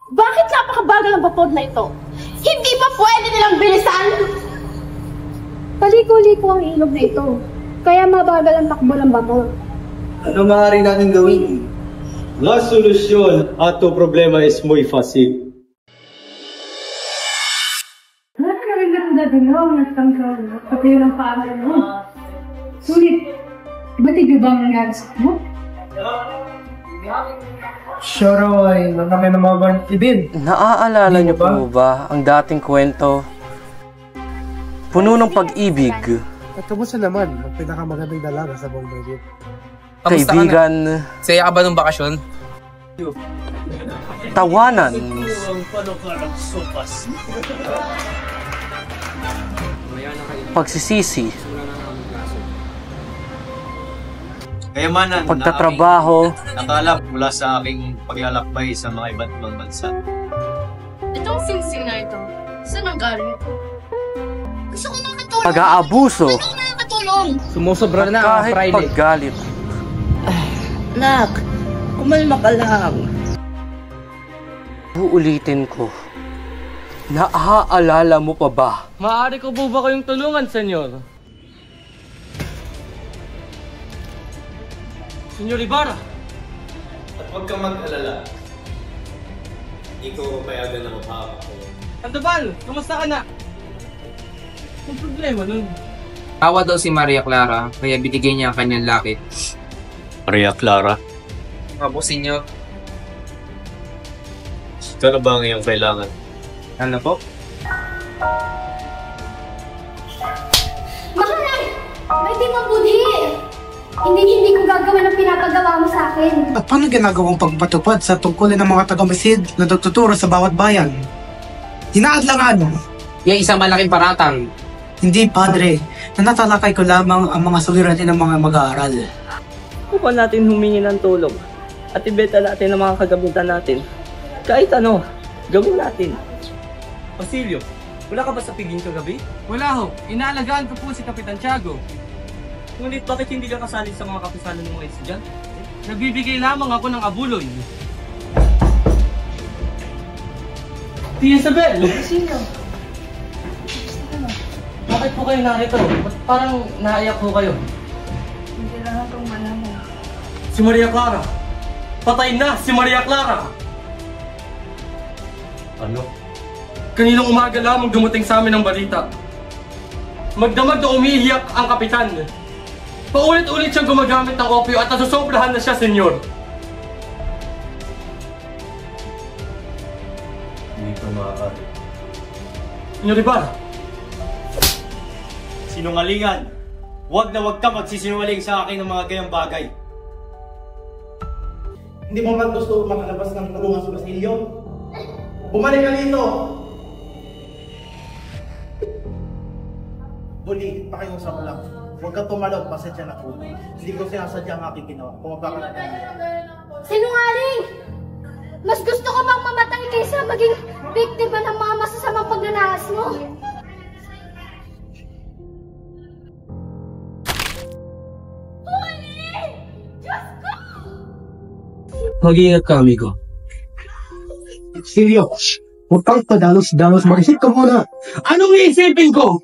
Bakit napakabagal ang vapor na ito? Hindi ba pwede nilang bilisan? Paliko-liko ang ilog na ito. Kaya mabagal ang takbo ng vapor. Ano maaari natin gawin? La solución a tu problema es muy fácil. Lahat na rin ang dadalaw ng tangkaw at yun ang paaral mo. Sulit, ba't hindi ba ang nangyari sa mo? Sure ay kami na mga ibin. Naaalala niyo po ba ang dating kwento? Puno ng pag-ibig. At kamusta naman ang pinakamagandang dalaga sa buong mundo? Kaibigan. Saya ka ba ng bakasyon? Tawanan. Pagsisisi. Kayamanan Pagtatrabaho. nakalap mula sa aking paglalakbay sa mga iba't ibang bansa. Itong singsing na ito, saan ang galing ito? Gusto ko makatulong. Pag-aabuso. Gusto ko makatulong. Sumusobra na ang Kahit Friday. paggalit. Nak, kumalma ka lang. Uulitin ko. Naaalala mo pa ba? Maaari ko po ba kayong tulungan, senyor? Senyor Ibarra! At huwag kang mag-alala. Hindi ko payagan na mapahamak ko. Antabal, kamusta ka na? Ang problema nun? Tawa daw si Maria Clara, kaya binigay niya ang kanyang lakit. Maria Clara, Opo, senyor. ito na ba ang iyong kailangan? Ano po? Mahal! May di mabudhi! Hindi ko gagawa ng pinapagawa mo sa akin. At paano ginagawang pagpatupad sa tungkulin ng mga taga-misid na nagtuturo sa bawat bayan? Hinaadlangan! Yung isang malaking paratang. Hindi, padre. Nanatalakay ko lamang ang mga suliranin ng mga mag-aaral. Kung natin humingi ng tulong at ibenta natin ang mga kagamitan natin. Kahit ano, gawin natin. Basilio, wala ka ba sa piging kagabi? Wala ho. Inaalagaan ko po si Kapitan Tiago. Ngunit bakit hindi ka kasali sa mga kapisanan ng mga estudyante? Nagbibigay lamang ako ng abuloy. Tia Isabel! Sino? Bakit po kayo narito? Ba't parang naiyak po kayo? Hindi lang itong malaman. Si Maria Clara! Patay na si Maria Clara! Ano? Kaninang umaga lamang dumating sa amin ang balita. Magdamag na umiiyak ang kapitan. Paulit-ulit siyang gumagamit ng opio at nasusobrahan na siya, senyor. Hindi ko maaari. Senyor Ibarra! Sinungalingan! Huwag na huwag ka magsisinungaling sa akin ng mga gayang bagay. Hindi mo man gusto makalabas ng tulungan sa Basilio? Bumalik ka dito! Buli, pakiusap mo lang. Huwag kang tumalog, pasensya na po. Hindi ko sinasadya ang aking ginawa. Pumaba ka na tayo. Sinungaling! Mas gusto ko bang mamatay kaysa maging biktima ng mga masasamang pagnanahas mo? Mag-iingat ka, amigo. Silio, huwag kang padalos-dalos. Mag-isip ka muna. Anong iisipin ko?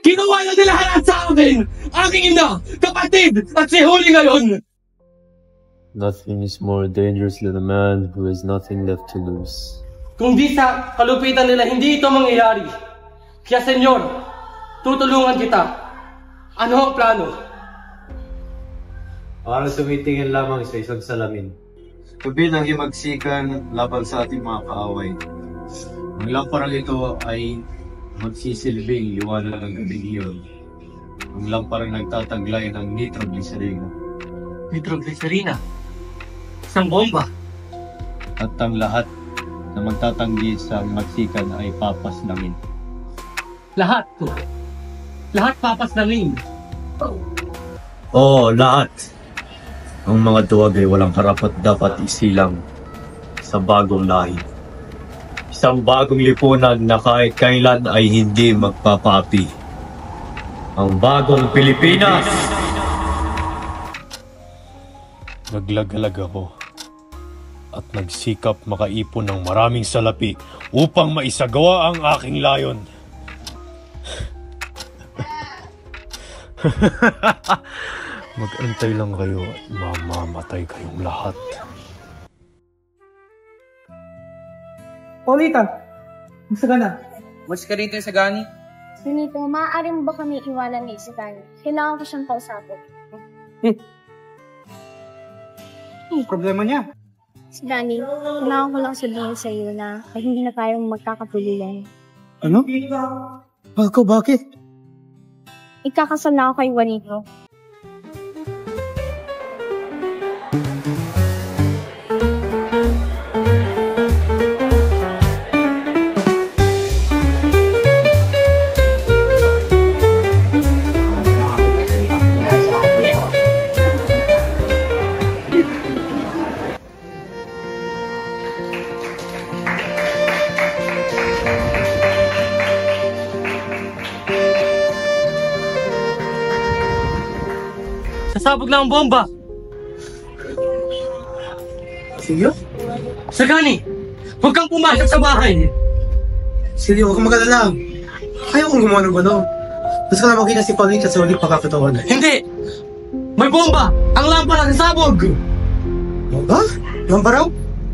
Ginawa na nila lahat sa akin! Aking ina, kapatid, at si Huli ngayon! Nothing is more dangerous than a man who has nothing left to lose. Kung di sa kalupitan nila, hindi ito mangyayari. Kaya senyor, tutulungan kita. Ano ang plano? Para tumitingin lamang sa isang salamin. Kabilang himagsikan laban sa ating mga kaaway. Ang lamparang ito ay magsisilbing liwanag ng gabing iyon. Ang lamparang nagtataglay ng nitroglycerina. Nitroglycerina? Isang bomba? At ang lahat na magtatanggi sa magsikan ay papaslangin. Lahat to. Lahat papaslangin. Oo, lahat. Ang mga duwag ay walang karapat dapat isilang sa bagong lahi. Isang bagong lipunan na kahit kailan ay hindi magpapapi. Ang bagong Pilipinas! Naglagalag ako. at nagsikap makaipon ng maraming salapi upang maisagawa ang aking layon. Mag-antay lang kayo at mamamatay kayong lahat. Paulita, gusto ka na? Mas ka rito sa gani? Benito, maaari mo ba kami iwanan ni Isagani? Kailangan ko siyang kausapin. Problema niya. Isagani, kailangan ko lang sabihin sa iyo na ay hindi na tayo magkakatuloyan. Ano? Bakit? Ikakasal na ako kay Juanito. Sasabog lang ang bomba! Silyo? Sagani! Huwag kang pumasok sa bahay! Silyo, huwag kang mag-alala. Ayaw kong gumawa ng ano. Gusto ko na makita si Paulita sa ulit pagkakataon. Hindi! May bomba! Ang lampa nasasabog! Bomba? Bomba raw?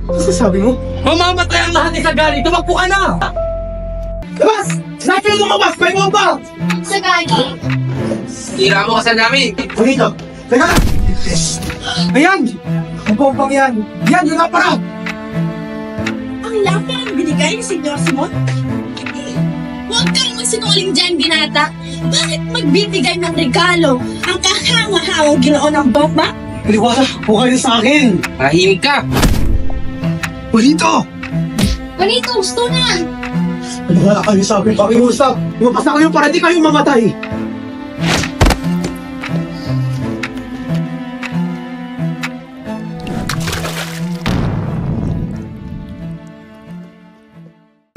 Ano sasabi mo? Mamamatay ang lahat ni Sagani! Tumakbo ka na! Labas! Sinabi mo lumabas! May bomba! Isagani! Tira mo kasal namin! Paulita! Teka! Ayan! Ang bombang yan! Yan! Yung napara! Ang lapa ang binigay ni Senyor Simon? Huwag kang magsinungaling dyan, binata. Bakit magbibigay ng regalo ang kahawa-hawang ginoon ng bomba? Paliwala! Huwag kayo sa akin! Mahimik ka! Paulito! Juanito, gusto na! Wala kayo sa akin pakiusap! Lumabas na kayo para di kayo mamatay!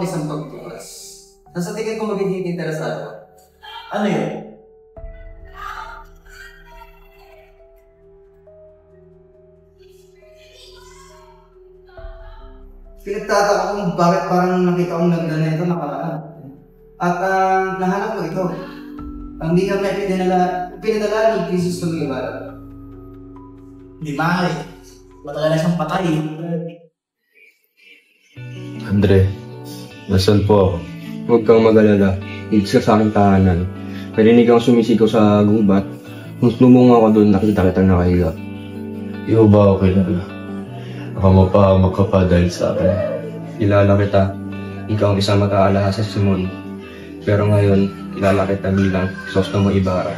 Isang pagtukas. Nasa tingin ko magiging interesado. Ano yun? Pinagtataka ko kung bakit parang nakita kong nagdanito nakaraan. At nahanap ko ito. Ang di kami pinadala ni Jesus Tumigabar. Hindi mahal. Matagal na siyang patay. Andre, nasaan po ako? Huwag kang mag-alala. Higit ka sa aking tahanan. Parinig kang sumisigaw sa gubat. Nung lumung ako doon, nakita kita nakahiga. Iyo ba ako kilala? Baka mapahamak ka pa dahil sa akin. Kilala kita. Ikaw ang isang mataalala sa Simon. Pero ngayon, kilala kita bilang Sostomo Ibarra.